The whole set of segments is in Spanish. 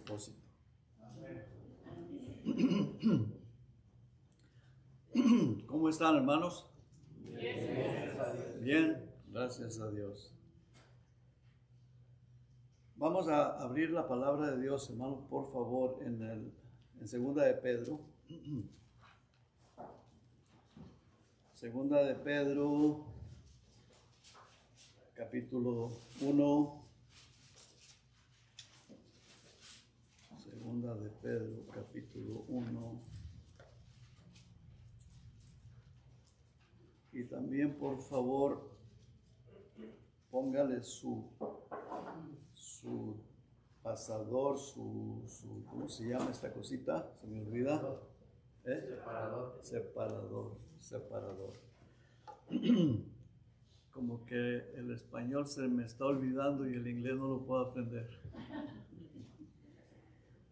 propósito. ¿Cómo están, hermanos? Bien, gracias a Dios. Vamos a abrir la palabra de Dios, hermanos, por favor, en Segunda de Pedro. Segunda de Pedro, capítulo 1. Segunda de Pedro, capítulo 1. Y también, por favor, póngale su pasador, ¿cómo se llama esta cosita? Se me olvida. Separador. Como que el español se me está olvidando y el inglés no lo puedo aprender.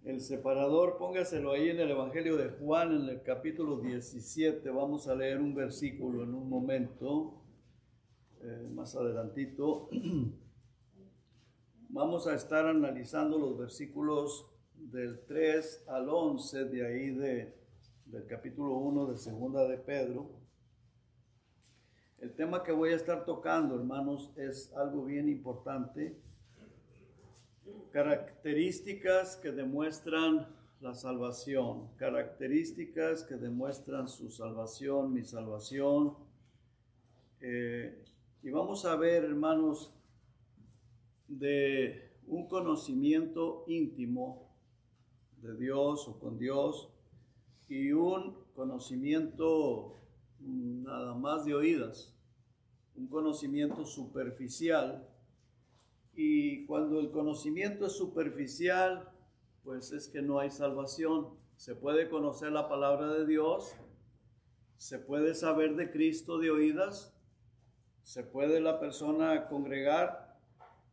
El separador, póngaselo ahí en el Evangelio de Juan, en el capítulo 17. Vamos a leer un versículo en un momento, más adelantito. Vamos a estar analizando los versículos del 3 al 11, de ahí del capítulo 1 de Segunda de Pedro. El tema que voy a estar tocando, hermanos, es algo bien importante. Características que demuestran la salvación, características que demuestran su salvación, mi salvación. Y vamos a ver, hermanos, de un conocimiento íntimo de Dios o con Dios y un conocimiento nada más de oídas, un conocimiento superficial. Y cuando el conocimiento es superficial, pues es que no hay salvación. Se puede conocer la palabra de Dios, se puede saber de Cristo de oídas, se puede la persona congregar,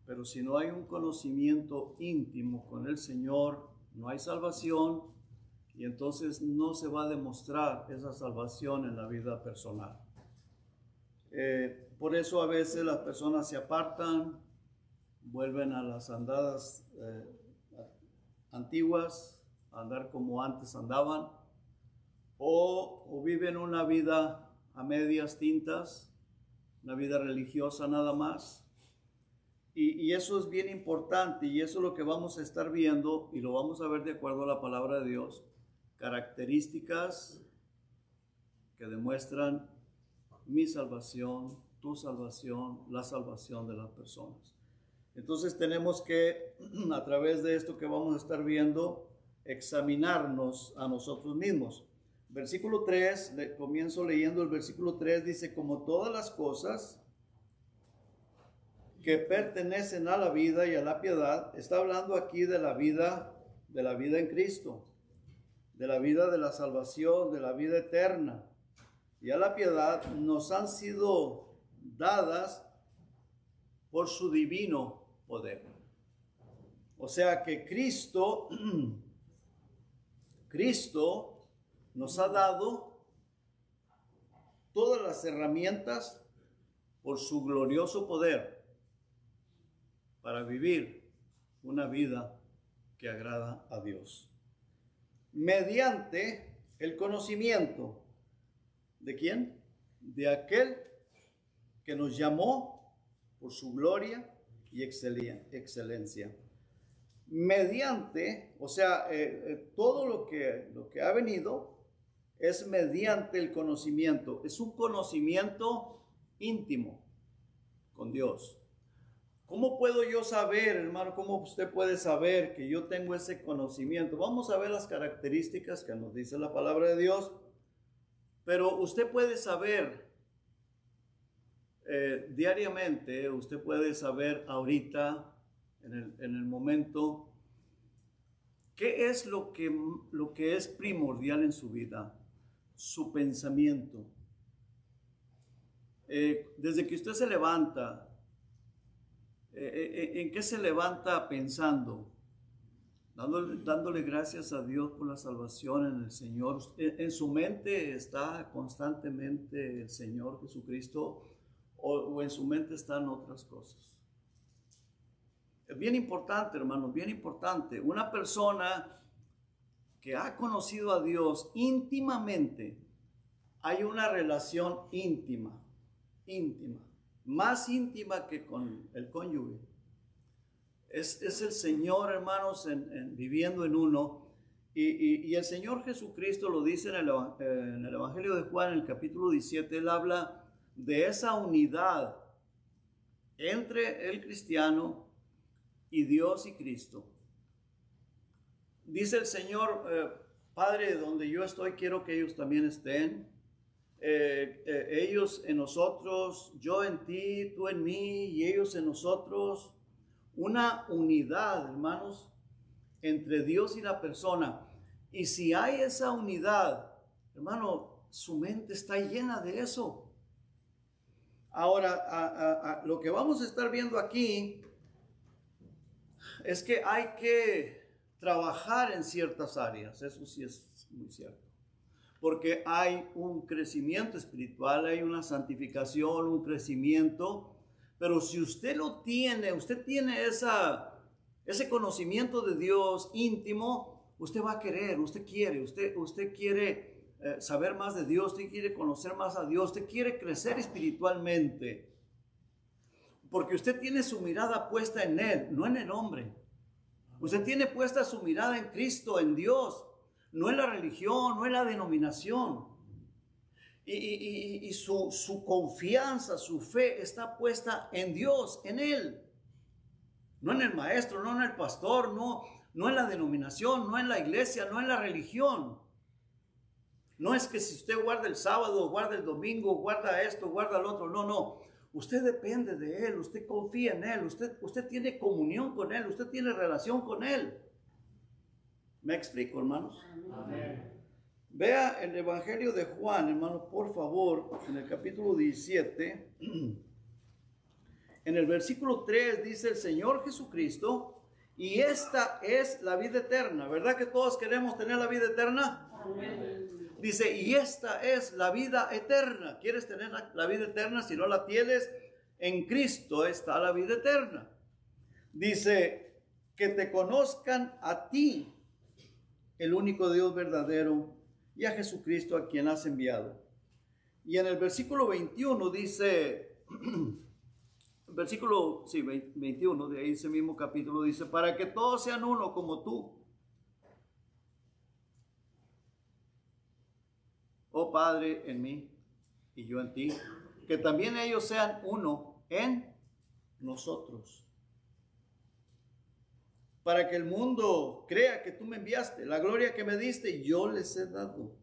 pero si no hay un conocimiento íntimo con el Señor, no hay salvación y entonces no se va a demostrar esa salvación en la vida personal. Por eso a veces las personas se apartan, vuelven a las andadas antiguas, a andar como antes andaban, o viven una vida a medias tintas, una vida religiosa nada más. Y eso es bien importante, y eso es lo que vamos a estar viendo, y lo vamos a ver de acuerdo a la palabra de Dios. Características que demuestran mi salvación, tu salvación, la salvación de las personas. Entonces tenemos que, a través de esto que vamos a estar viendo, examinarnos a nosotros mismos. Versículo 3, comienzo leyendo el versículo 3, dice: como todas las cosas que pertenecen a la vida y a la piedad. Está hablando aquí de la vida en Cristo, de la vida de la salvación, de la vida eterna. Y a la piedad nos han sido dadas por su divino poder. O sea que Cristo nos ha dado todas las herramientas por su glorioso poder para vivir una vida que agrada a Dios. Mediante el conocimiento. ¿De quién? De aquel que nos llamó por su gloria y excelencia. Mediante, o sea, todo lo que ha venido es mediante el conocimiento. Es un conocimiento íntimo con Dios. ¿Cómo puedo yo saber, hermano? ¿Cómo usted puede saber que yo tengo ese conocimiento? Vamos a ver las características que nos dice la palabra de Dios. Pero usted puede saber diariamente, usted puede saber ahorita, en el momento, qué es lo que es primordial en su vida, su pensamiento. Desde que usted se levanta, ¿en qué se levanta pensando? Dándole gracias a Dios por la salvación en el Señor. En su mente está constantemente el Señor Jesucristo, o en su mente están otras cosas. Es bien importante, hermanos, bien importante. Una persona que ha conocido a Dios íntimamente, hay una relación íntima, más íntima que con el cónyuge. Es el Señor, hermanos, viviendo en uno. Y el Señor Jesucristo lo dice en el Evangelio de Juan, en el capítulo 17, Él habla de esa unidad entre el cristiano y Dios y Cristo. Dice el Señor, Padre, donde yo estoy, quiero que ellos también estén. Ellos en nosotros, yo en ti, tú en mí y ellos en nosotros. Una unidad, hermanos, entre Dios y la persona. Y si hay esa unidad, hermano, su mente está llena de eso. Ahora, lo que vamos a estar viendo aquí es que hay que trabajar en ciertas áreas. Eso sí es muy cierto. Porque hay un crecimiento espiritual, hay una santificación, un crecimiento. Pero si usted lo tiene, usted tiene ese conocimiento de Dios íntimo, usted va a querer, usted quiere saber más de Dios, usted quiere conocer más a Dios, usted quiere crecer espiritualmente. Porque usted tiene su mirada puesta en Él, no en el hombre. Usted tiene puesta su mirada en Cristo, en Dios, no en la religión, no en la denominación. Y su confianza, su fe está puesta en Dios, en Él. No en el maestro, no en el pastor, no en la denominación, no en la iglesia, no en la religión. No es que si usted guarda el sábado, guarda el domingo, guarda esto, guarda el otro. No. Usted depende de Él, usted confía en Él, usted tiene comunión con Él, usted tiene relación con Él. ¿Me explico, hermanos? Amén. Vea el Evangelio de Juan, hermanos, por favor, en el capítulo 17, en el versículo 3 dice el Señor Jesucristo, y esta es la vida eterna. ¿Verdad que todos queremos tener la vida eterna? Amén. Dice, y esta es la vida eterna. ¿Quieres tener la vida eterna? Si no la tienes, en Cristo está la vida eterna. Dice, que te conozcan a ti, el único Dios verdadero, y a Jesucristo a quien has enviado. Y en el versículo 21 dice, versículo 21 de ese mismo capítulo dice, para que todos sean uno como tú, oh Padre, en mí y yo en ti, que también ellos sean uno en nosotros, para que el mundo crea que tú me enviaste. La gloria que me diste, yo les he dado.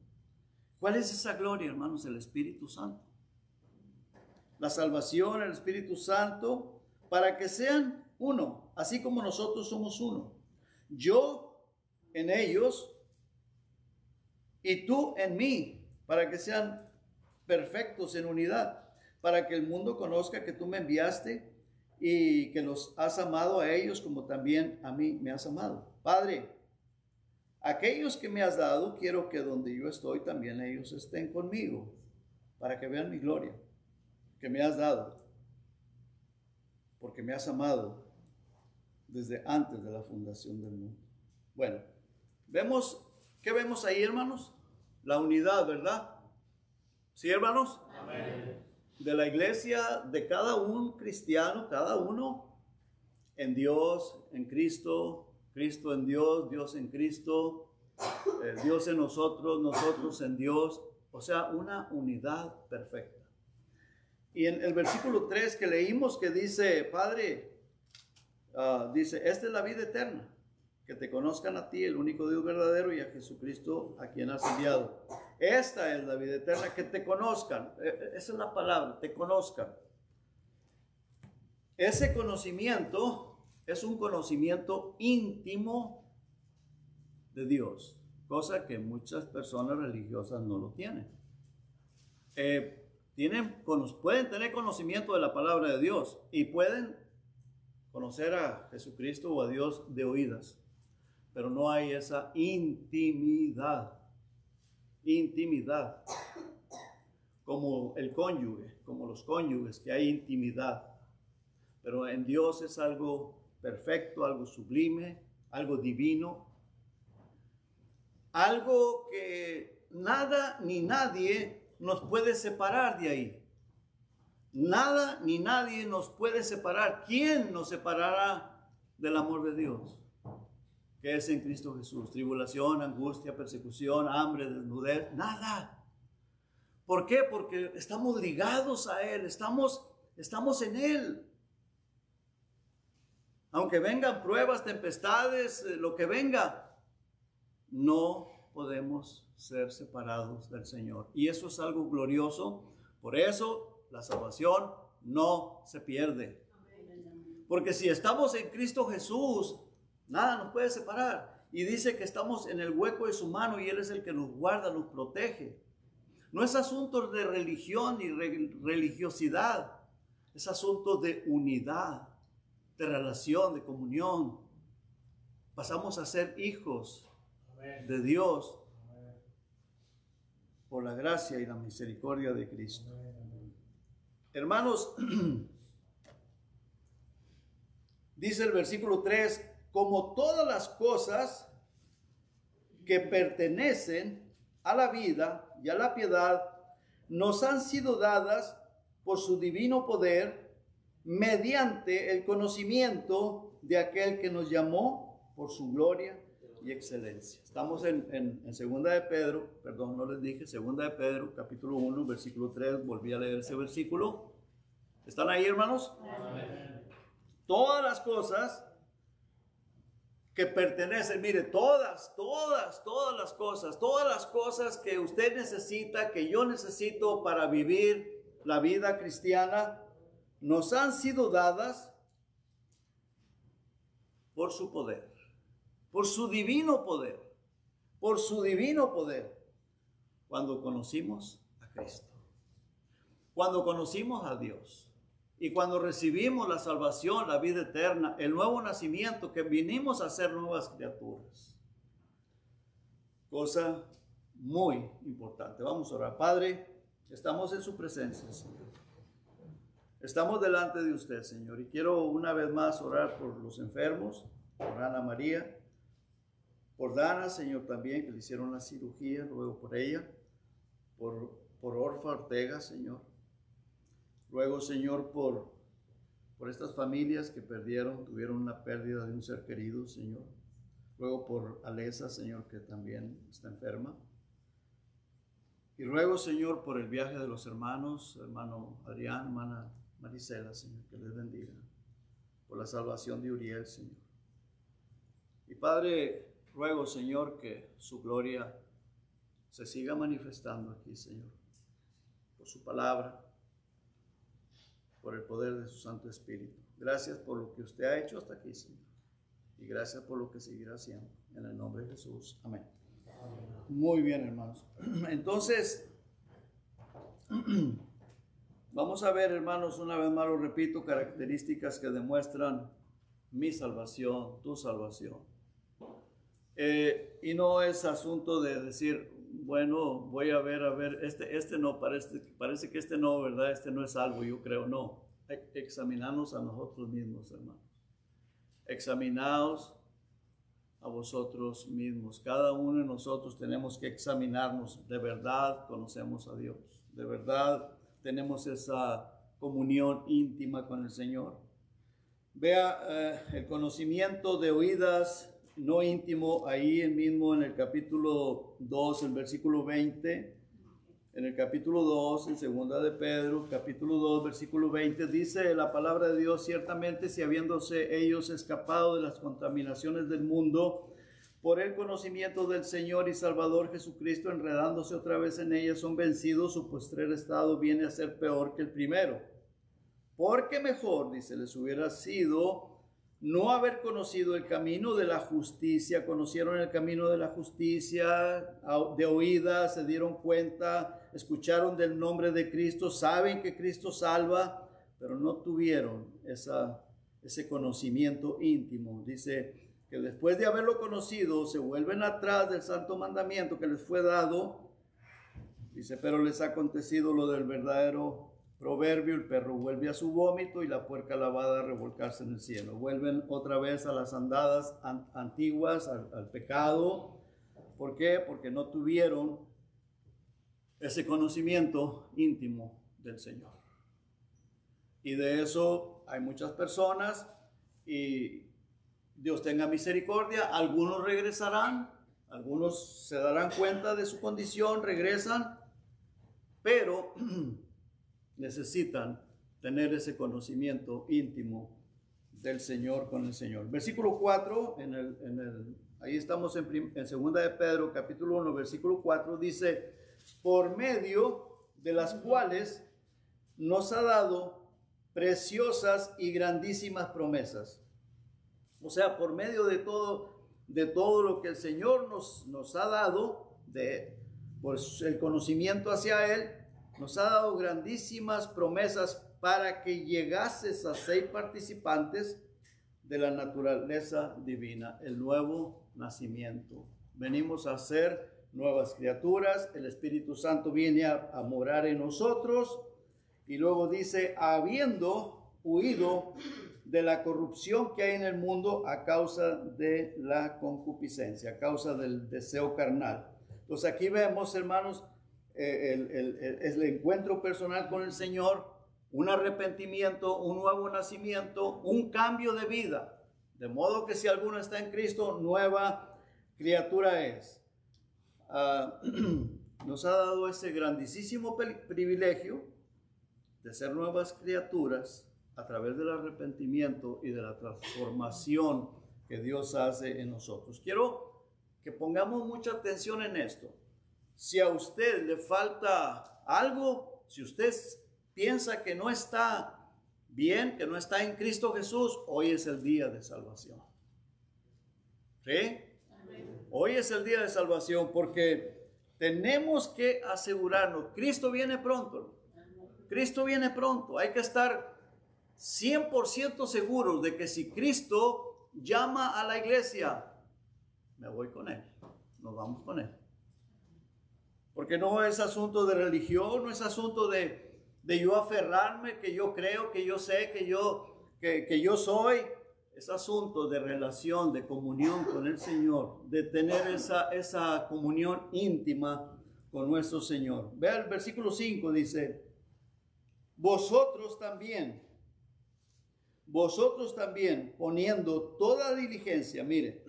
¿Cuál es esa gloria, hermanos? El Espíritu Santo. La salvación, el Espíritu Santo, para que sean uno, así como nosotros somos uno. Yo en ellos y tú en mí, para que sean perfectos en unidad, para que el mundo conozca que tú me enviaste y que los has amado a ellos como también a mí me has amado. Padre, aquellos que me has dado, quiero que donde yo estoy también ellos estén conmigo, para que vean mi gloria, que me has dado, porque me has amado desde antes de la fundación del mundo. Bueno, ¿qué vemos ahí, hermanos? La unidad, ¿verdad? ¿Sí, hermanos? Amén. De la iglesia, de cada un cristiano, cada uno en Dios, en Cristo, Cristo en Dios, Dios en Cristo, Dios en nosotros, nosotros en Dios, o sea, una unidad perfecta. Y en el versículo 3 que leímos que dice, Padre, dice, esta es la vida eterna, que te conozcan a ti, el único Dios verdadero, y a Jesucristo a quien has enviado. Esta es la vida eterna, que te conozcan. Esa es la palabra, te conozcan. Ese conocimiento es un conocimiento íntimo de Dios, cosa que muchas personas religiosas no lo tienen. Pueden tener conocimiento de la palabra de Dios y pueden conocer a Jesucristo o a Dios de oídas, pero no hay esa intimidad como el cónyuge, como los cónyuges, que hay intimidad, pero en Dios es algo perfecto, algo sublime, algo divino, algo que nada ni nadie nos puede separar de ahí. Nada ni nadie nos puede separar. ¿Quién nos separará del amor de Dios? Que es en Cristo Jesús. Tribulación, angustia, persecución, hambre, desnudez, nada. ¿Por qué? Porque estamos ligados a Él, estamos en Él. Aunque vengan pruebas, tempestades, lo que venga, no podemos ser separados del Señor. Y eso es algo glorioso. Por eso la salvación no se pierde. Porque si estamos en Cristo Jesús, nada nos puede separar. Y dice que estamos en el hueco de su mano y Él es el que nos guarda, nos protege. No es asunto de religión ni religiosidad. Es asunto de unidad, de relación, de comunión. Pasamos a ser hijos de Dios por la gracia y la misericordia de Cristo. Hermanos, dice el versículo 3, como todas las cosas que pertenecen a la vida y a la piedad nos han sido dadas por su divino poder mediante el conocimiento de aquel que nos llamó por su gloria y excelencia. Estamos en segunda de Pedro, perdón, no les dije, segunda de Pedro, capítulo 1, versículo 3, volví a leer ese versículo. ¿Están ahí, hermanos? Amén. Todas las cosas que pertenecen, mire, todas las cosas que usted necesita, que yo necesito para vivir la vida cristiana, nos han sido dadas por su poder, por su divino poder, cuando conocimos a Cristo, cuando conocimos a Dios. Y cuando recibimos la salvación, la vida eterna, el nuevo nacimiento, que vinimos a ser nuevas criaturas. Cosa muy importante. Vamos a orar. Padre, estamos en su presencia, Señor. Estamos delante de usted, Señor. Y quiero una vez más orar por los enfermos, por Ana María, por Dana, Señor, también, que le hicieron la cirugía, ruego por ella, por Orfa Ortega, Señor. Ruego, Señor, por estas familias que tuvieron la pérdida de un ser querido, Señor. Ruego por Alesa, Señor, que también está enferma. Y ruego, Señor, por el viaje de los hermanos, hermano Adrián, hermana Marisela, Señor, que les bendiga. Por la salvación de Uriel, Señor. Y Padre, ruego, Señor, que su gloria se siga manifestando aquí, Señor. Por su palabra, por el poder de su Santo Espíritu. Gracias por lo que usted ha hecho hasta aquí, Señor. Y gracias por lo que seguirá haciendo. En el nombre de Jesús. Amén. Muy bien, hermanos. Entonces, vamos a ver, hermanos, una vez más lo repito, características que demuestran mi salvación, tu salvación. Y no es asunto de decir, bueno, voy a ver, este no, parece que este no, ¿verdad? Este no es salvo, yo creo, no. Examinarnos a nosotros mismos, hermanos. Examinaos a vosotros mismos. Cada uno de nosotros tenemos que examinarnos. De verdad conocemos a Dios. De verdad tenemos esa comunión íntima con el Señor. Vea el conocimiento de oídas, no íntimo, ahí mismo en el capítulo 2, el versículo 20, en el capítulo 2, en segunda de Pedro, capítulo 2, versículo 20, dice la palabra de Dios: ciertamente si habiéndose ellos escapado de las contaminaciones del mundo, por el conocimiento del Señor y Salvador Jesucristo, enredándose otra vez en ellas, son vencidos, su postrer estado viene a ser peor que el primero. Porque mejor, dice, les hubiera sido no haber conocido el camino de la justicia. Conocieron el camino de la justicia de oídas, se dieron cuenta, escucharon del nombre de Cristo, saben que Cristo salva, pero no tuvieron ese conocimiento íntimo. Dice que después de haberlo conocido, se vuelven atrás del santo mandamiento que les fue dado. Dice, pero les ha acontecido lo del verdadero Proverbio, el perro vuelve a su vómito y la puerca lavada a revolcarse en el cielo. Vuelven otra vez a las andadas antiguas, al pecado. ¿Por qué? Porque no tuvieron ese conocimiento íntimo del Señor. Y de eso hay muchas personas, y Dios tenga misericordia. Algunos regresarán, algunos se darán cuenta de su condición, regresan, pero necesitan tener ese conocimiento íntimo del Señor con el Señor. Versículo 4, ahí estamos en 2 de Pedro, capítulo 1, versículo 4, dice: por medio de las cuales nos ha dado preciosas y grandísimas promesas. O sea, por medio de todo lo que el Señor nos ha dado, pues el conocimiento hacia Él, nos ha dado grandísimas promesas para que llegases a ser participantes de la naturaleza divina, el nuevo nacimiento. Venimos a ser nuevas criaturas, el Espíritu Santo viene a morar en nosotros, y luego dice: habiendo huido de la corrupción que hay en el mundo a causa de la concupiscencia, a causa del deseo carnal. Entonces aquí vemos, hermanos, el encuentro personal con el Señor, un arrepentimiento, un nuevo nacimiento, un cambio de vida. De modo que si alguno está en Cristo, nueva criatura es. Nos ha dado ese grandísimo privilegio de ser nuevas criaturas a través del arrepentimiento y de la transformación que Dios hace en nosotros. Quiero que pongamos mucha atención en esto. Si a usted le falta algo, si usted piensa que no está bien, que no está en Cristo Jesús, hoy es el día de salvación. ¿Sí? Hoy es el día de salvación, porque tenemos que asegurarnos. Cristo viene pronto. Cristo viene pronto. Hay que estar 100% seguros de que si Cristo llama a la iglesia, me voy con Él. Nos vamos con Él. Porque no es asunto de religión, no es asunto de yo aferrarme, que yo creo, que yo sé, que yo soy. Es asunto de relación, de comunión con el Señor, de tener esa comunión íntima con nuestro Señor. Vea el versículo 5, dice: vosotros también, poniendo toda diligencia. Mire,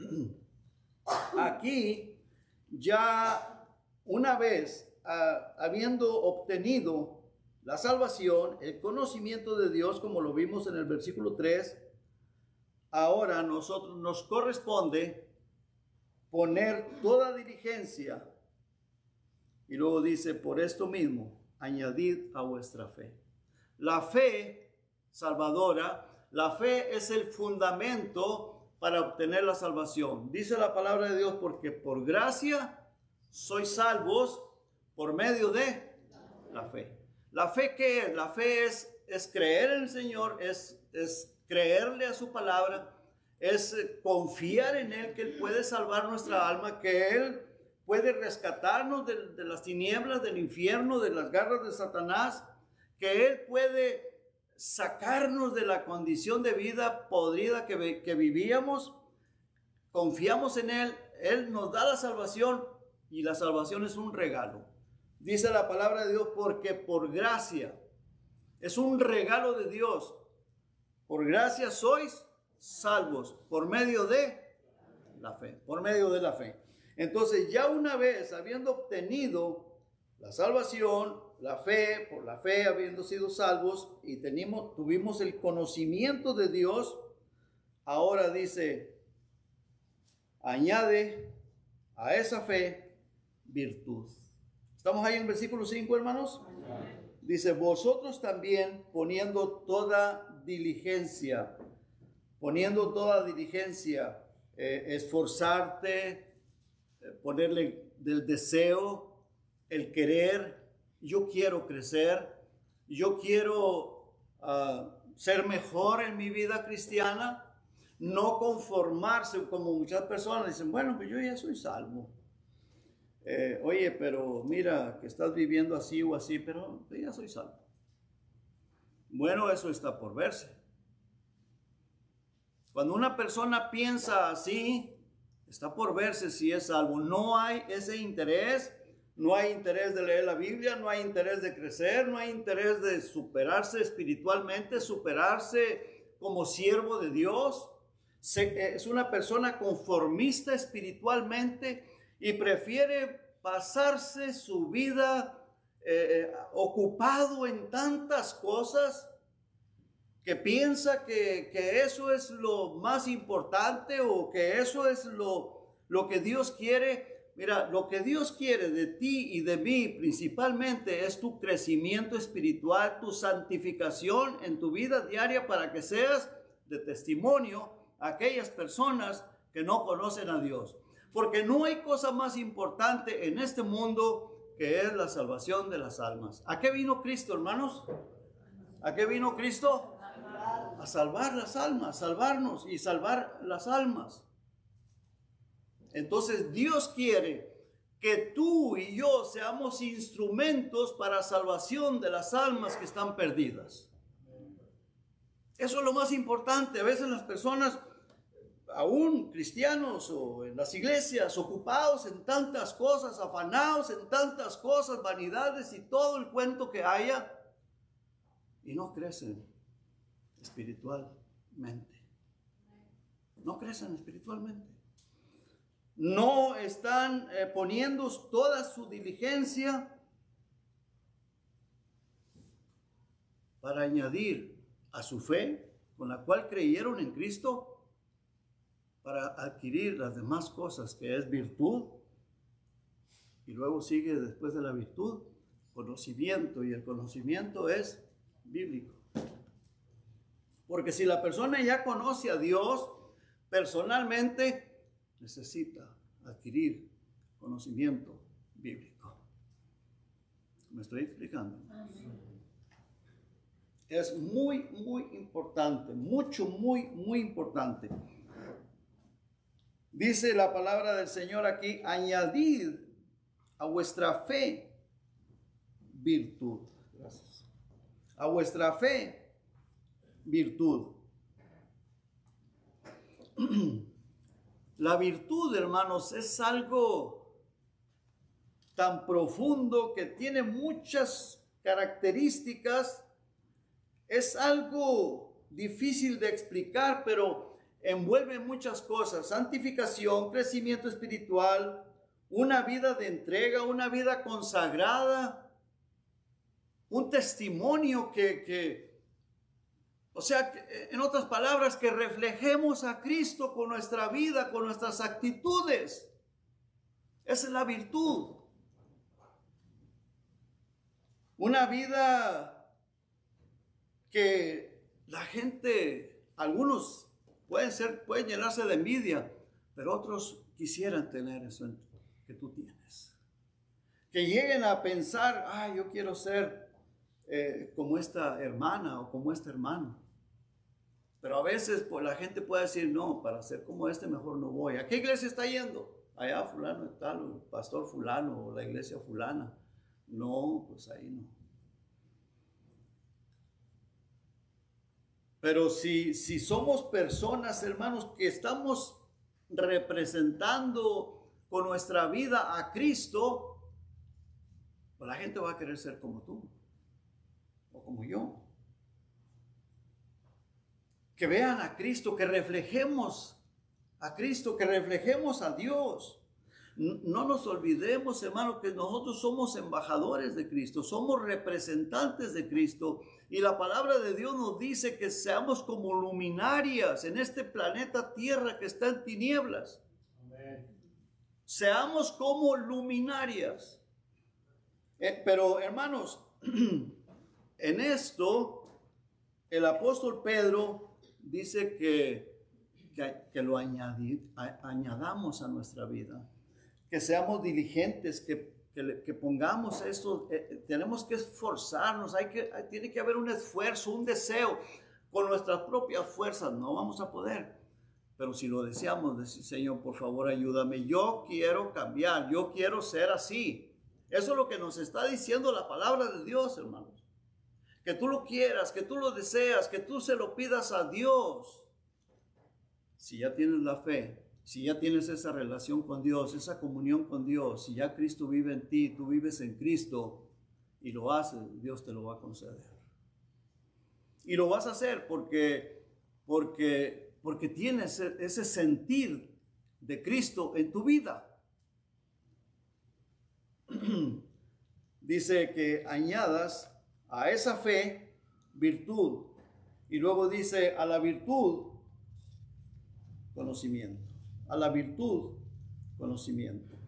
aquí ya una vez habiendo obtenido la salvación, el conocimiento de Dios, como lo vimos en el versículo 3, ahora a nosotros nos corresponde poner toda diligencia. Y luego dice: por esto mismo, añadid a vuestra fe. La fe salvadora, la fe es el fundamento para obtener la salvación. Dice la palabra de Dios: porque por gracia sois salvos por medio de la fe. ¿La fe qué es? La fe es creer en el Señor, es creerle a su palabra, es confiar en Él, que Él puede salvar nuestra alma, que Él puede rescatarnos de las tinieblas, del infierno, de las garras de Satanás, que Él puede sacarnos de la condición de vida podrida que vivíamos. Confiamos en Él, Él nos da la salvación, y la salvación es un regalo. Dice la palabra de Dios: porque por gracia, es un regalo de Dios. Por gracia sois salvos por medio de la fe, por medio de la fe. Entonces, ya una vez habiendo obtenido la salvación, la fe, por la fe habiendo sido salvos, y tuvimos el conocimiento de Dios, ahora dice: añade a esa fe virtud. ¿Estamos ahí en el versículo 5, hermanos? Dice: vosotros también, poniendo toda diligencia, esforzarte, ponerle del deseo, el querer. Yo quiero crecer, yo quiero ser mejor en mi vida cristiana, no conformarse como muchas personas dicen: bueno, pues yo ya soy salvo. Oye, pero mira que estás viviendo así o así, pero ya soy salvo. Bueno, eso está por verse. Cuando una persona piensa así, está por verse si es salvo. No hay ese interés, no hay interés de leer la Biblia, no hay interés de crecer, no hay interés de superarse espiritualmente, superarse como siervo de Dios. Es una persona conformista espiritualmente y prefiere pasarse su vida ocupado en tantas cosas que piensa que eso es lo más importante o que eso es lo que Dios quiere. Mira, lo que Dios quiere de ti y de mí principalmente es tu crecimiento espiritual, tu santificación en tu vida diaria para que seas de testimonio a aquellas personas que no conocen a Dios. Porque no hay cosa más importante en este mundo que es la salvación de las almas. ¿A qué vino Cristo, hermanos? ¿A qué vino Cristo? A salvar las almas, salvarnos y salvar las almas. Entonces Dios quiere que tú y yo seamos instrumentos para salvación de las almas que están perdidas. Eso es lo más importante. A veces las personas, aún cristianos o en las iglesias, ocupados en tantas cosas, afanados en tantas cosas, vanidades y todo el cuento que haya, y no crecen espiritualmente. No crecen espiritualmente. No están poniendo toda su diligencia para añadir a su fe, con la cual creyeron en Cristo, para adquirir las demás cosas, que es virtud. Y luego sigue después de la virtud, conocimiento, y el conocimiento es bíblico. Porque si la persona ya conoce a Dios personalmente, necesita adquirir conocimiento bíblico. ¿Me estoy explicando? Es muy, muy importante, muy importante. Dice la palabra del Señor aquí, añadid a vuestra fe virtud. Gracias. A vuestra fe virtud. La virtud, hermanos, es algo tan profundo que tiene muchas características. Es algo difícil de explicar, pero envuelve muchas cosas. Santificación, crecimiento espiritual, una vida de entrega, una vida consagrada, un testimonio o sea, en otras palabras, que reflejemos a Cristo con nuestra vida, con nuestras actitudes. Esa es la virtud. Una vida que la gente, algunos pueden llenarse de envidia, pero otros quisieran tener eso que tú tienes. Que lleguen a pensar, yo quiero ser como esta hermana o como este hermano. Pero a veces pues, la gente puede decir, no, para ser como este mejor no voy. ¿A qué iglesia está yendo? Allá fulano y tal, o el pastor fulano, o la iglesia fulana. No, pues ahí no. Pero si somos personas, hermanos, que estamos representando con nuestra vida a Cristo, pues la gente va a querer ser como tú o como yo. Que vean a Cristo, que reflejemos a Cristo, que reflejemos a Dios. No nos olvidemos, hermano, que nosotros somos embajadores de Cristo, somos representantes de Cristo. Y la palabra de Dios nos dice que seamos como luminarias en este planeta Tierra que está en tinieblas. Amén. Seamos como luminarias. Pero, hermanos, en esto, el apóstol Pedro dice que lo añadamos a nuestra vida, que seamos diligentes, que pongamos esto, tenemos que esforzarnos, tiene que haber un esfuerzo, un deseo. Con nuestras propias fuerzas no vamos a poder, pero si lo deseamos, decir, Señor, por favor, ayúdame, yo quiero cambiar, yo quiero ser así. Eso es lo que nos está diciendo la palabra de Dios, hermanos. que tú lo quieras, que tú lo deseas, que tú se lo pidas a Dios. Si ya tienes la fe, si ya tienes esa relación con Dios, esa comunión con Dios, si ya Cristo vive en ti, tú vives en Cristo y lo haces, Dios te lo va a conceder. Y lo vas a hacer porque tienes ese sentir de Cristo en tu vida. Dice que añadas a esa fe virtud. Y luego dice a la virtud conocimiento. A la virtud conocimiento.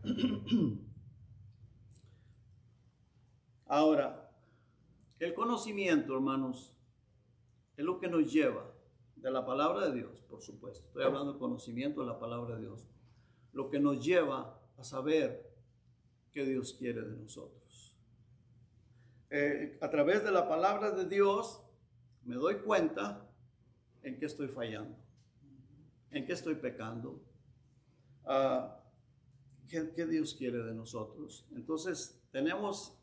Ahora, el conocimiento, hermanos, es lo que nos lleva de la palabra de Dios, por supuesto. Estoy hablando de conocimiento de la palabra de Dios. Lo que nos lleva a saber qué Dios quiere de nosotros. A través de la palabra de Dios me doy cuenta en qué estoy fallando, en qué estoy pecando, qué Dios quiere de nosotros. Entonces tenemos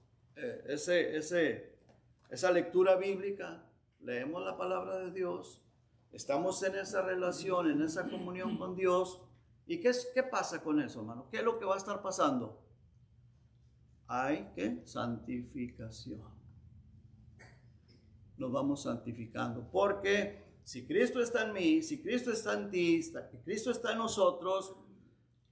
esa lectura bíblica, leemos la palabra de Dios, estamos en esa relación, en esa comunión con Dios. ¿Y qué pasa con eso, hermano? ¿Qué es lo que va a estar pasando? Hay que santificación. Nos vamos santificando. Porque si Cristo está en mí, si Cristo está en ti, si Cristo está en nosotros,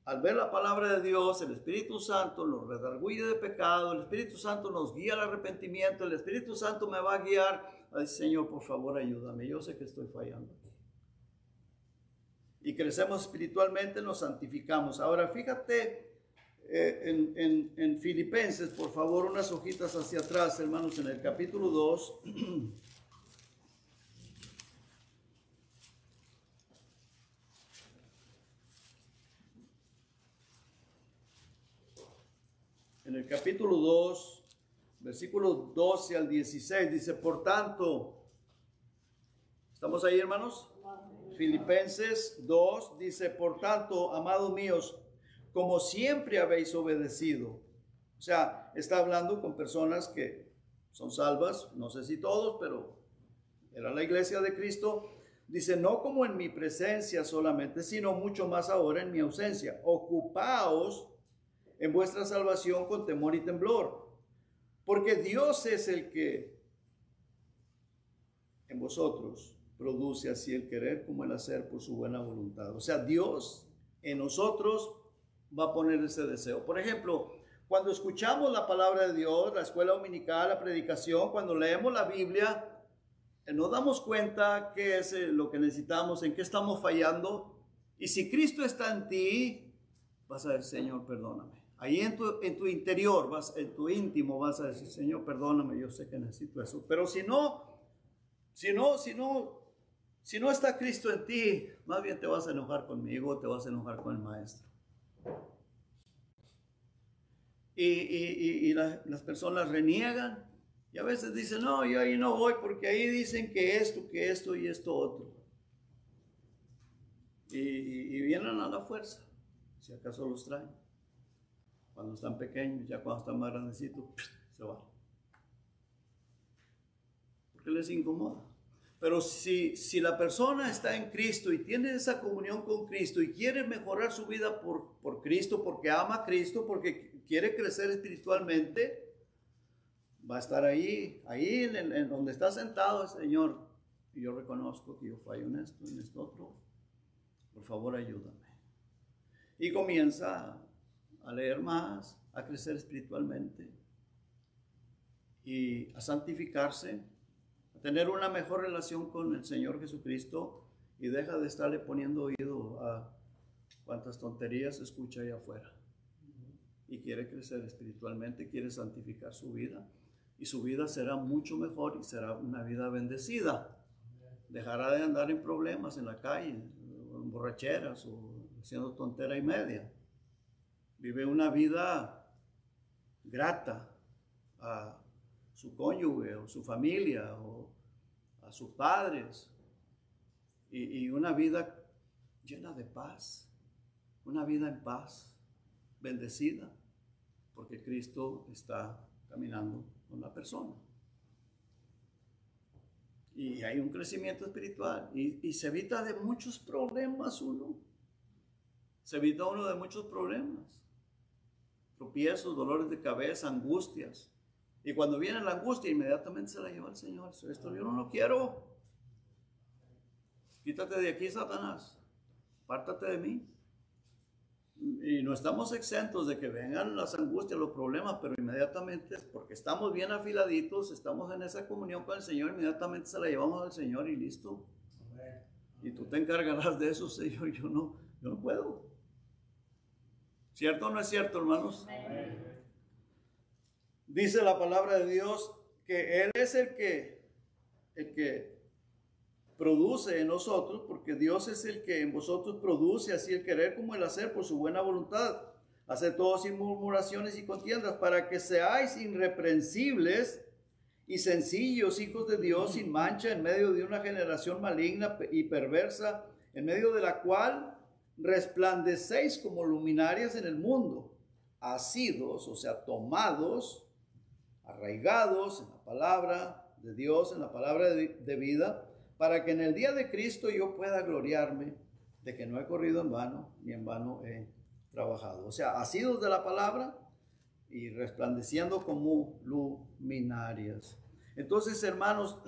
al ver la palabra de Dios, el Espíritu Santo nos redarguye de pecado, el Espíritu Santo nos guía al arrepentimiento, el Espíritu Santo me va a guiar. Ay, Señor, por favor, ayúdame. Yo sé que estoy fallando aquí. Y crecemos espiritualmente, nos santificamos. Ahora, fíjate en Filipenses, por favor, unas hojitas hacia atrás, hermanos, en el capítulo 2. En el capítulo 2, versículos 12 al 16, dice, por tanto, ¿estamos ahí, hermanos? Filipenses 2 dice, por tanto, amados míos, como siempre habéis obedecido. O sea, está hablando con personas que son salvas, no sé si todos, pero era la iglesia de Cristo. Dice, no como en mi presencia solamente, sino mucho más ahora en mi ausencia. Ocupaos en vuestra salvación con temor y temblor, porque Dios es el que en vosotros produce así el querer como el hacer por su buena voluntad. O sea, Dios en nosotros va a poner ese deseo. Por ejemplo, cuando escuchamos la palabra de Dios, la escuela dominical, la predicación, cuando leemos la Biblia, nos damos cuenta qué es lo que necesitamos, en qué estamos fallando. Y si Cristo está en ti, vas a decir, Señor, perdóname. Ahí en tu interior, en tu íntimo, vas a decir, Señor, perdóname, yo sé que necesito eso. Pero si no está Cristo en ti, más bien te vas a enojar conmigo, te vas a enojar con el maestro. Y las personas reniegan y a veces dicen, no, yo ahí no voy porque ahí dicen que esto y esto otro. Y vienen a la fuerza, si acaso los traen. Cuando están pequeños, ya cuando están más grandecitos, se van. Porque les incomoda. Pero si la persona está en Cristo y tiene esa comunión con Cristo y quiere mejorar su vida por Cristo, porque ama a Cristo, porque quiere crecer espiritualmente, va a estar ahí en donde está sentado, Señor, y yo reconozco que yo fallo en esto otro, por favor ayúdame. Y comienza a leer más, a crecer espiritualmente y a santificarse, a tener una mejor relación con el Señor Jesucristo y deja de estarle poniendo oído a cuantas tonterías escucha allá afuera. Y quiere crecer espiritualmente, quiere santificar su vida y su vida será mucho mejor y será una vida bendecida. Dejará de andar en problemas en la calle, en borracheras o haciendo tontera y media. Vive una vida grata a su cónyuge o su familia o a sus padres y una vida llena de paz, una vida en paz, bendecida, porque Cristo está caminando con la persona. Y hay un crecimiento espiritual. Y se evita de muchos problemas uno. Se evita uno de muchos problemas. Tropiezos, dolores de cabeza, angustias. Y cuando viene la angustia, inmediatamente se la lleva el Señor. Esto yo no lo quiero. Quítate de aquí, Satanás. Apártate de mí. Y no estamos exentos de que vengan las angustias, los problemas, pero inmediatamente, porque estamos bien afiladitos, estamos en esa comunión con el Señor, inmediatamente se la llevamos al Señor y listo. Y tú te encargarás de eso, Señor. Yo no puedo. ¿Cierto o no es cierto, hermanos? Dice la palabra de Dios que Él es el que produce en nosotros, porque Dios es el que en vosotros produce así el querer como el hacer por su buena voluntad. Hace todo sin murmuraciones y contiendas, para que seáis irreprensibles y sencillos hijos de Dios, sin mancha, en medio de una generación maligna y perversa, en medio de la cual resplandecéis como luminarias en el mundo, asidos, o sea, tomados, arraigados en la palabra de Dios, en la palabra de vida, para que en el día de Cristo yo pueda gloriarme de que no he corrido en vano, ni en vano he trabajado. O sea, asidos de la palabra y resplandeciendo como luminarias. Entonces, hermanos,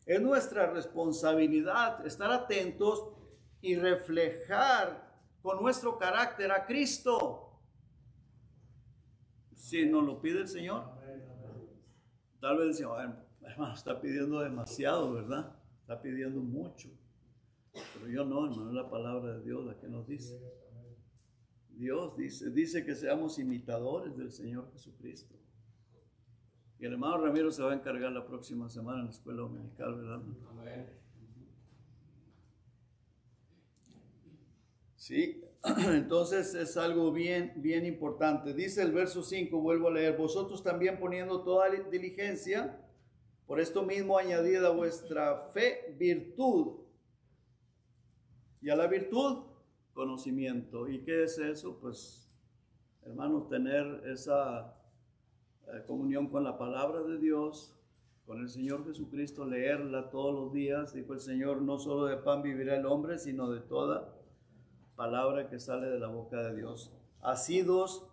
es nuestra responsabilidad estar atentos y reflejar con nuestro carácter a Cristo. Si nos lo pide el Señor, tal vez decimos, hermano, está pidiendo demasiado, ¿verdad? Está pidiendo mucho. Pero yo no, hermano, es la palabra de Dios la que nos dice. Dios dice que seamos imitadores del Señor Jesucristo. Y el hermano Ramiro se va a encargar la próxima semana en la escuela dominical, ¿verdad? Amén. Sí, entonces es algo bien importante. Dice el verso 5, vuelvo a leer, vosotros también poniendo toda diligencia, por esto mismo añadid a vuestra fe virtud, y a la virtud conocimiento. ¿Y qué es eso? Pues, hermanos, tener esa comunión con la palabra de Dios, con el Señor Jesucristo, leerla todos los días. Dijo el Señor, no solo de pan vivirá el hombre, sino de toda palabra que sale de la boca de Dios. Asidos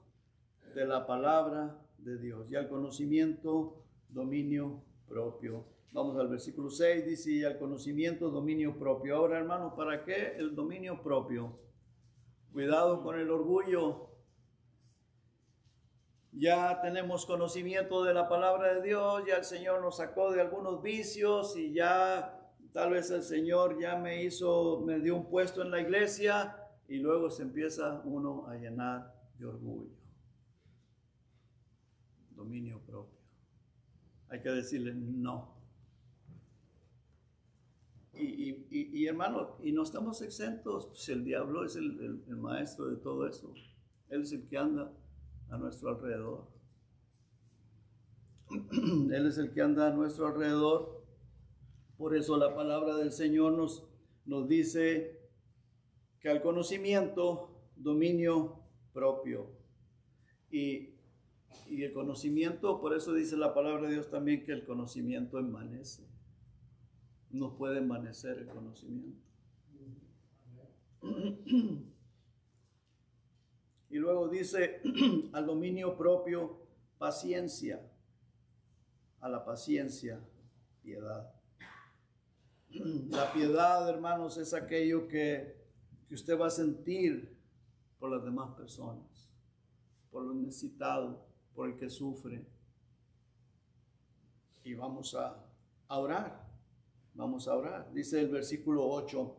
de la palabra de Dios. Y al conocimiento, dominio propio. Vamos al versículo 6, dice, y al conocimiento, dominio propio. Ahora, hermanos, ¿para qué el dominio propio? Cuidado con el orgullo. Ya tenemos conocimiento de la palabra de Dios, ya el Señor nos sacó de algunos vicios y ya tal vez el Señor ya me dio un puesto en la iglesia y luego se empieza uno a llenar de orgullo. Dominio propio. Hay que decirle no. Y hermano, y no estamos exentos, pues el diablo es el maestro de todo eso. Él es el que anda a nuestro alrededor. Él es el que anda a nuestro alrededor. Por eso la palabra del Señor nos dice que al conocimiento, dominio propio. Y el conocimiento, por eso dice la palabra de Dios también que el conocimiento envanece. No puede envanecer el conocimiento. Y luego dice al dominio propio, paciencia. A la paciencia, piedad. La piedad, hermanos, es aquello que usted va a sentir por las demás personas, por los necesitados, por el que sufre. Y vamos a orar. Vamos a orar. Dice el versículo 8,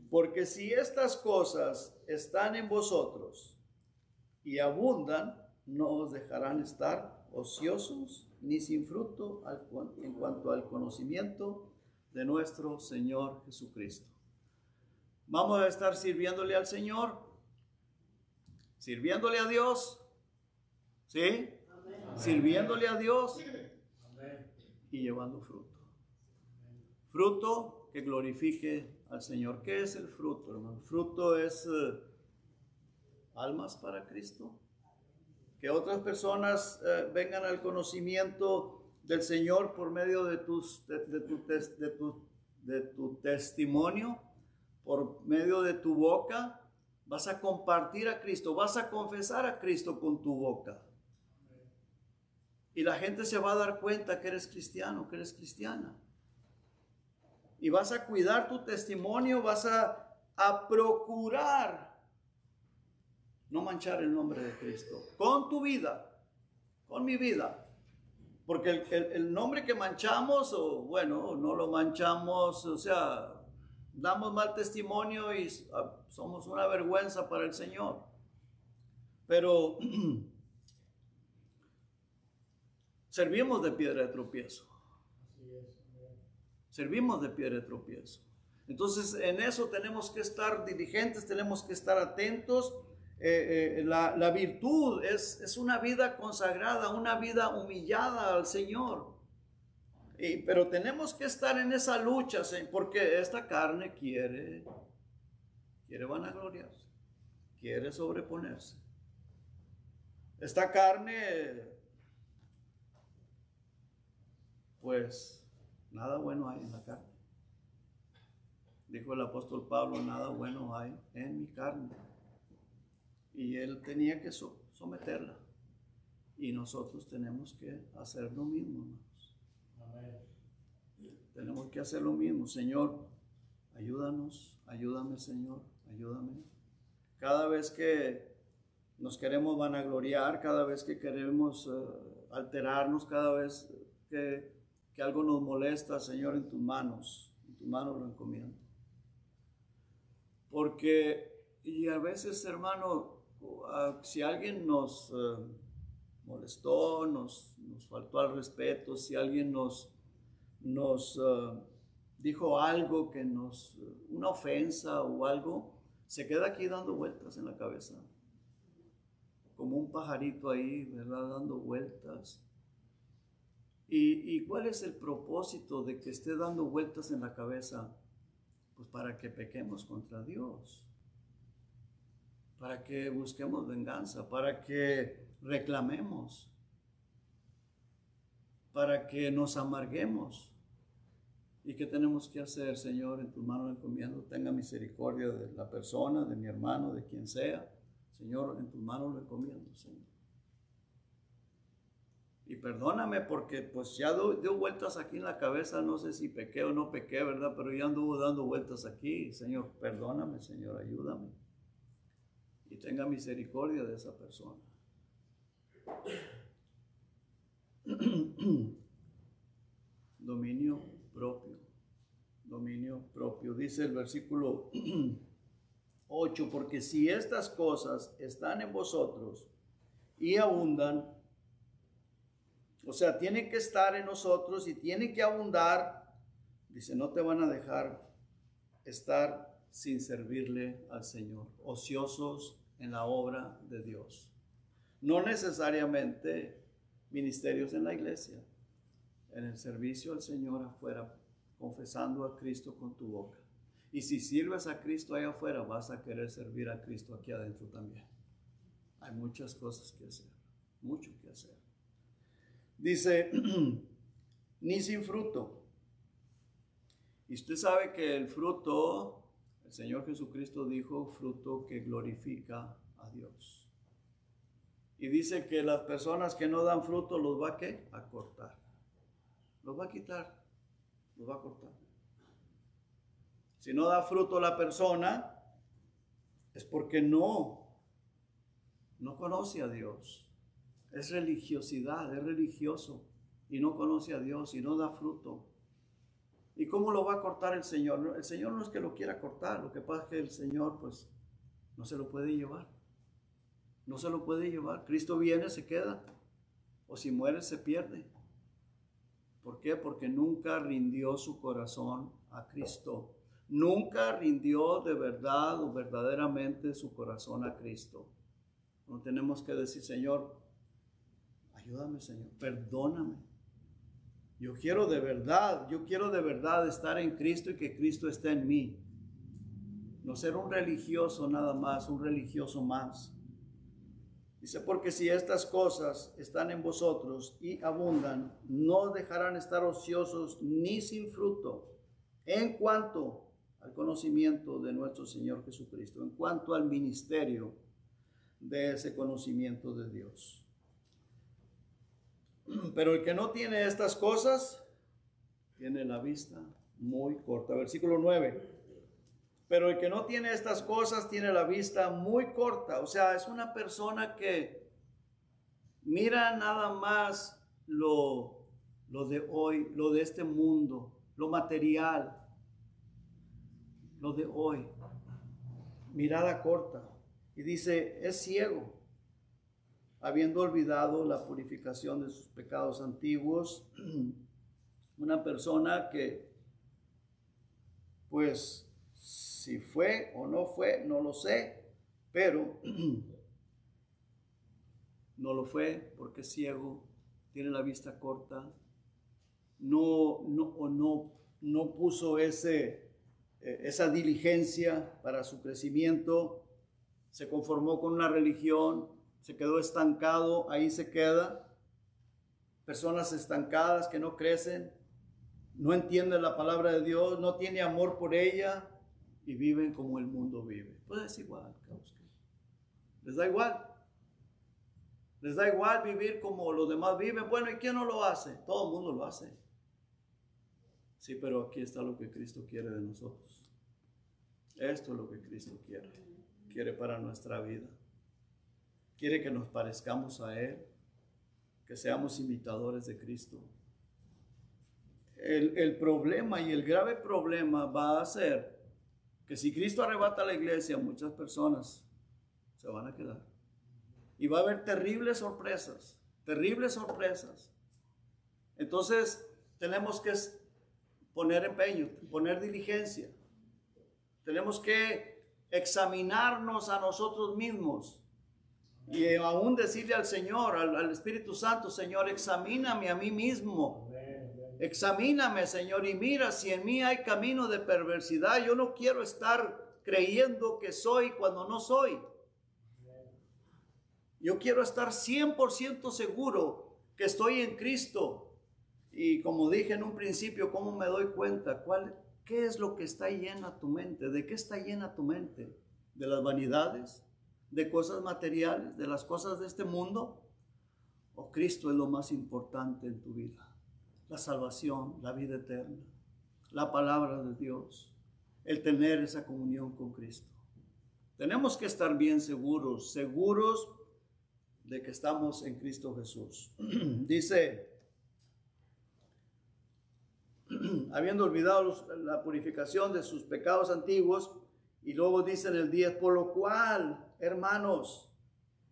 porque si estas cosas están en vosotros y abundan, no os dejarán estar ociosos ni sin fruto en cuanto al conocimiento de nuestro Señor Jesucristo. Vamos a estar sirviéndole al Señor, sirviéndole a Dios, ¿sí? Amén. Sirviéndole a Dios. Amén. Y llevando fruto. Fruto que glorifique al Señor. ¿Qué es el fruto, hermano? Fruto es almas para Cristo. Que otras personas vengan al conocimiento del Señor por medio de tu testimonio, por medio de tu boca. Vas a compartir a Cristo, vas a confesar a Cristo con tu boca. Y la gente se va a dar cuenta que eres cristiano, que eres cristiana. Y vas a cuidar tu testimonio, vas a procurar no manchar el nombre de Cristo con tu vida, con mi vida. Porque el nombre que manchamos, o bueno, no lo manchamos, o sea, damos mal testimonio y somos una vergüenza para el Señor. Pero servimos de piedra de tropiezo. Servimos de piedra de tropiezo. Entonces, en eso tenemos que estar diligentes, tenemos que estar atentos. La virtud es una vida consagrada, una vida humillada al Señor. Pero tenemos que estar en esa lucha, porque esta carne quiere vanagloriarse, quiere sobreponerse. Esta carne, pues, nada bueno hay en la carne. Dijo el apóstol Pablo, nada bueno hay en mi carne. Y él tenía que someterla. Y nosotros tenemos que hacer lo mismo, hermanos. Amén. Tenemos que hacer lo mismo. Señor, ayúdanos, ayúdame, Señor, ayúdame. Cada vez que nos queremos vanagloriar, cada vez que queremos alterarnos, cada vez que algo nos molesta, Señor, en tus manos lo encomiendo. Porque, y a veces, hermano, si alguien nos molestó, nos faltó al respeto, si alguien nos dijo algo que una ofensa o algo, se queda aquí dando vueltas en la cabeza, como un pajarito ahí, ¿verdad? Dando vueltas. ¿Y cuál es el propósito de que esté dando vueltas en la cabeza? Pues para que pequemos contra Dios, para que busquemos venganza, para que reclamemos, para que nos amarguemos. ¿Y qué tenemos que hacer, Señor? En tus manos lo encomiendo. Tenga misericordia de la persona, de mi hermano, de quien sea. Señor, en tus manos lo encomiendo, Señor. Y perdóname porque pues ya dio vueltas aquí en la cabeza, no sé si pequé o no pequé, ¿verdad? Pero ya anduvo dando vueltas aquí. Señor, perdóname, Señor, ayúdame. Y tenga misericordia de esa persona. Dominio propio. Dominio propio. Dice el versículo 8, porque si estas cosas están en vosotros y abundan, o sea, tienen que estar en nosotros y tienen que abundar. Dice, no te van a dejar estar sin servirle al Señor, ociosos en la obra de Dios. No necesariamente ministerios en la iglesia, en el servicio al Señor afuera, confesando a Cristo con tu boca. Y si sirves a Cristo allá afuera, vas a querer servir a Cristo aquí adentro también. Hay muchas cosas que hacer, mucho que hacer. Dice, ni sin fruto. Y usted sabe que el fruto, el Señor Jesucristo dijo, fruto que glorifica a Dios. Y dice que las personas que no dan fruto los va a cortar. Los va a quitar, los va a cortar. Si no da fruto la persona, es porque no conoce a Dios. Es religiosidad, es religioso y no conoce a Dios y no da fruto. ¿Y cómo lo va a cortar el Señor? El Señor no es que lo quiera cortar, lo que pasa es que el Señor pues no se lo puede llevar. No se lo puede llevar. Cristo viene, se queda, o si muere se pierde. ¿Por qué? Porque nunca rindió su corazón a Cristo. Nunca rindió de verdad o verdaderamente su corazón a Cristo. No tenemos que decir, Señor, ayúdame, Señor, perdóname. Yo quiero de verdad estar en Cristo y que Cristo esté en mí. No ser un religioso nada más, un religioso más. Dice, porque si estas cosas están en vosotros y abundan, no dejarán estar ociosos ni sin fruto en cuanto al conocimiento de nuestro Señor Jesucristo, en cuanto al ministerio de ese conocimiento de Dios. Pero el que no tiene estas cosas, tiene la vista muy corta. Versículo 9. Pero el que no tiene estas cosas tiene la vista muy corta. O sea, es una persona que mira nada más lo de hoy, lo de este mundo, lo material, lo de hoy. Mirada corta. Y dice, es ciego, habiendo olvidado la purificación de sus pecados antiguos. Una persona que, pues, si fue o no fue, no lo sé, pero no lo fue porque es ciego, tiene la vista corta, no puso esa diligencia para su crecimiento, se conformó con una religión, se quedó estancado, ahí se queda. Personas estancadas que no crecen, no entienden la palabra de Dios, no tiene amor por ella y viven como el mundo vive. Pues es igual, les da igual. Les da igual vivir como los demás viven. Bueno, ¿y quién no lo hace? Todo el mundo lo hace. Sí, pero aquí está lo que Cristo quiere de nosotros. Esto es lo que Cristo quiere. Quiere para nuestra vida. Quiere que nos parezcamos a Él, que seamos imitadores de Cristo. El problema y el grave problema va a ser que si Cristo arrebata a la iglesia, muchas personas se van a quedar. Y va a haber terribles sorpresas, terribles sorpresas. Entonces tenemos que poner empeño, poner diligencia. Tenemos que examinarnos a nosotros mismos y aún decirle al Señor, al Espíritu Santo, Señor, examíname a mí mismo. Examíname, Señor, y mira si en mí hay camino de perversidad. Yo no quiero estar creyendo que soy cuando no soy. Yo quiero estar 100% seguro que estoy en Cristo. Y como dije en un principio, ¿cómo me doy cuenta? ¿Qué es lo que está llena tu mente? ¿De qué está llena tu mente? ¿De las vanidades? ¿De cosas materiales? ¿De las cosas de este mundo? ¿O Cristo es lo más importante en tu vida? La salvación, la vida eterna, la palabra de Dios, el tener esa comunión con Cristo. Tenemos que estar bien seguros de que estamos en Cristo Jesús. Dice, habiendo olvidado la purificación de sus pecados antiguos, y luego dice en el 10, por lo cual, hermanos,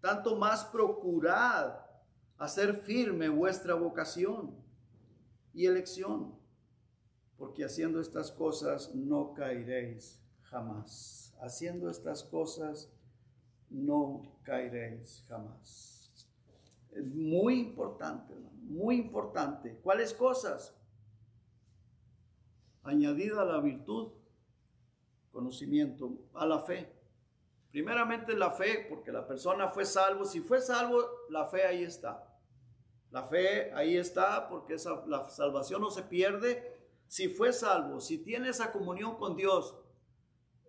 tanto más procurad hacer firme vuestra vocación y elección, porque haciendo estas cosas no caeréis jamás. Haciendo estas cosas no caeréis jamás. Es muy importante, hermano, muy importante. ¿Cuáles cosas? Añadida a la virtud, conocimiento, a la fe. Primeramente la fe, porque la persona fue salvo. Si fue salvo, la fe ahí está. La fe ahí está porque la salvación no se pierde. Si fue salvo, si tiene esa comunión con Dios,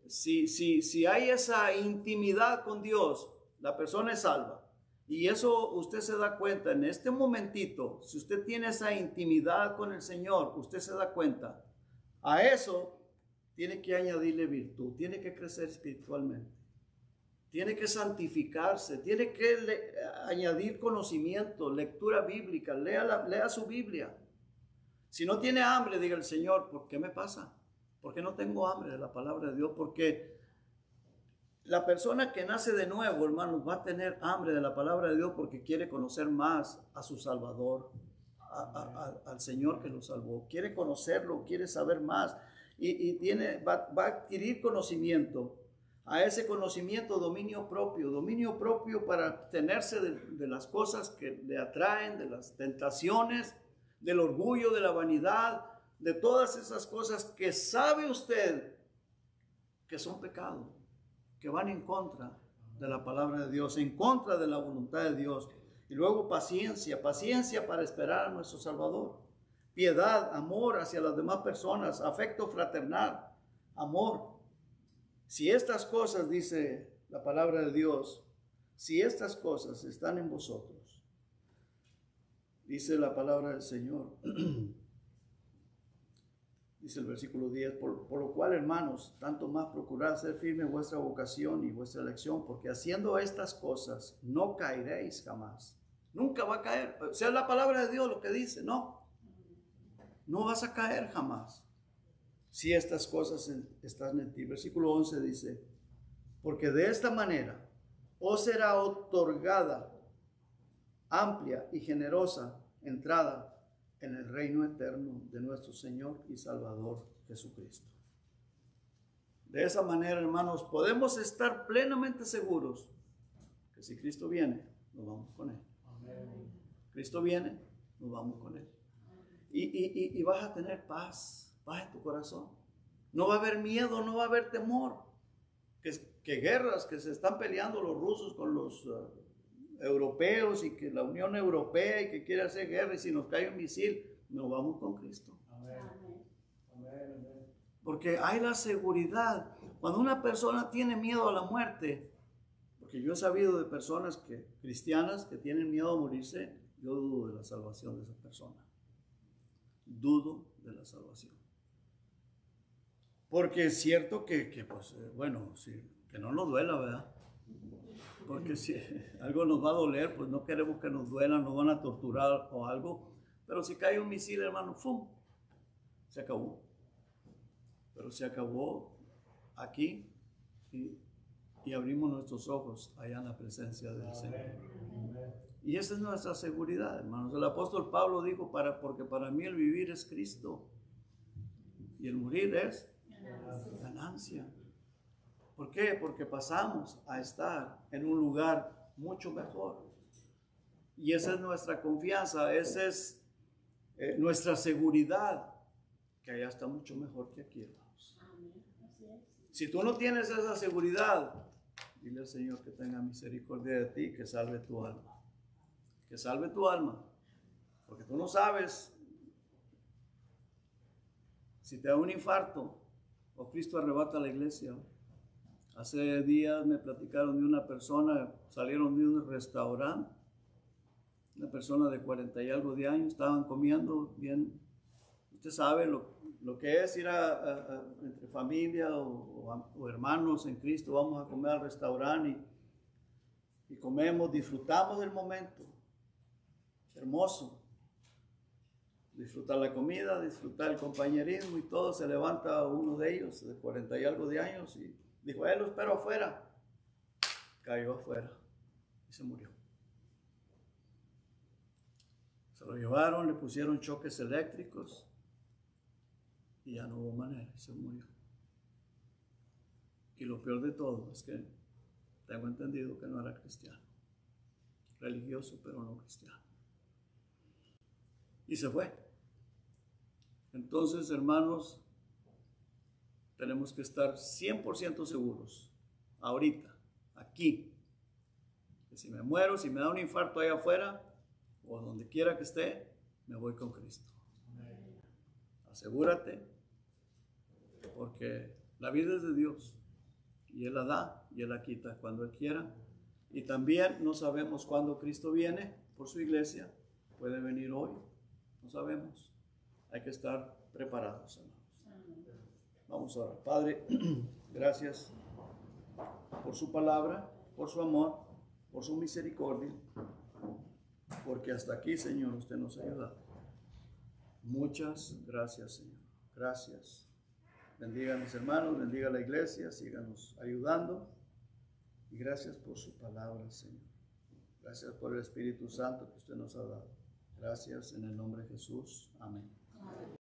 si hay esa intimidad con Dios, la persona es salva. Y eso usted se da cuenta en este momentito. Si usted tiene esa intimidad con el Señor, usted se da cuenta. A eso tiene que añadirle virtud, tiene que crecer espiritualmente, tiene que santificarse, tiene que añadir conocimiento, lectura bíblica, lea su Biblia. Si no tiene hambre, diga el Señor, ¿por qué me pasa? ¿Por qué no tengo hambre de la palabra de Dios? Porque la persona que nace de nuevo, hermanos, va a tener hambre de la palabra de Dios porque quiere conocer más a su Salvador, al Señor que lo salvó. Quiere conocerlo, quiere saber más y va a adquirir conocimiento. A ese conocimiento, dominio propio para tenerse de las cosas que le atraen, de las tentaciones, del orgullo, de la vanidad, de todas esas cosas que sabe usted que son pecado, que van en contra de la palabra de Dios, en contra de la voluntad de Dios. Y luego paciencia para esperar a nuestro Salvador. Piedad, amor hacia las demás personas, afecto fraternal, amor. Si estas cosas, dice la palabra de Dios, si estas cosas están en vosotros, dice la palabra del Señor, dice el versículo 10, por lo cual, hermanos, tanto más procurad ser firme vuestra vocación y vuestra elección, porque haciendo estas cosas no caeréis jamás. Nunca va a caer. O sea, la palabra de Dios lo que dice, no vas a caer jamás. Si estas cosas están en ti. Versículo 11 dice, porque de esta manera os será otorgada amplia y generosa entrada en el reino eterno de nuestro Señor y Salvador Jesucristo. De esa manera, hermanos, podemos estar plenamente seguros que si Cristo viene, nos vamos con Él. Amén. Cristo viene, nos vamos con Él. Y vas a tener paz en tu corazón. No va a haber miedo, no va a haber temor. Que guerras que se están peleando los rusos con los europeos, y que la Unión Europea, y que quiere hacer guerra, y si nos cae un misil, nos vamos con Cristo. Amén. Amén. Porque hay la seguridad. Cuando una persona tiene miedo a la muerte, porque yo he sabido de personas cristianas que tienen miedo a morirse, yo dudo de la salvación de esa persona. Dudo de la salvación. Porque es cierto que no nos duela, ¿verdad? Porque si algo nos va a doler, pues no queremos que nos duela, nos van a torturar o algo. Pero si cae un misil, hermano, ¡fum!, se acabó. Pero se acabó aquí y abrimos nuestros ojos allá en la presencia del Señor. Y esa es nuestra seguridad, hermanos. El apóstol Pablo dijo, porque para mí el vivir es Cristo y el morir es ganancia. ¿Por qué? Porque pasamos a estar en un lugar mucho mejor. Y esa es nuestra confianza, esa es nuestra seguridad, que allá está mucho mejor que aquí, hermanos. Si tú no tienes esa seguridad, dile al Señor que tenga misericordia de ti, que salve tu alma. Que salve tu alma. Porque tú no sabes si te da un infarto o Cristo arrebata la iglesia. Hace días me platicaron de una persona, salieron de un restaurante, una persona de 40 y algo de años, estaban comiendo bien. Usted sabe lo que es ir entre familia o hermanos en Cristo, vamos a comer al restaurante y comemos, disfrutamos del momento. Hermoso. Disfrutar la comida, disfrutar el compañerismo y todo. Se levanta uno de ellos de 40 y algo de años y dijo, lo espero afuera. Cayó afuera y se murió. Se lo llevaron, le pusieron choques eléctricos y ya no hubo manera, se murió. Y lo peor de todo es que tengo entendido que no era cristiano. Religioso, pero no cristiano. Y se fue. Entonces, hermanos, tenemos que estar 100% seguros, ahorita, aquí, que si me muero, si me da un infarto allá afuera, o donde quiera que esté, me voy con Cristo. Asegúrate, porque la vida es de Dios, y Él la da, y Él la quita cuando Él quiera, y también no sabemos cuándo Cristo viene por su iglesia, puede venir hoy, no sabemos. Hay que estar preparados, hermanos. Vamos a orar. Padre, gracias por su palabra, por su amor, por su misericordia, porque hasta aquí, Señor, usted nos ha ayudado. Muchas gracias, Señor. Gracias. Bendiga a mis hermanos, bendiga a la iglesia, síganos ayudando. Y gracias por su palabra, Señor. Gracias por el Espíritu Santo que usted nos ha dado. Gracias en el nombre de Jesús. Amén.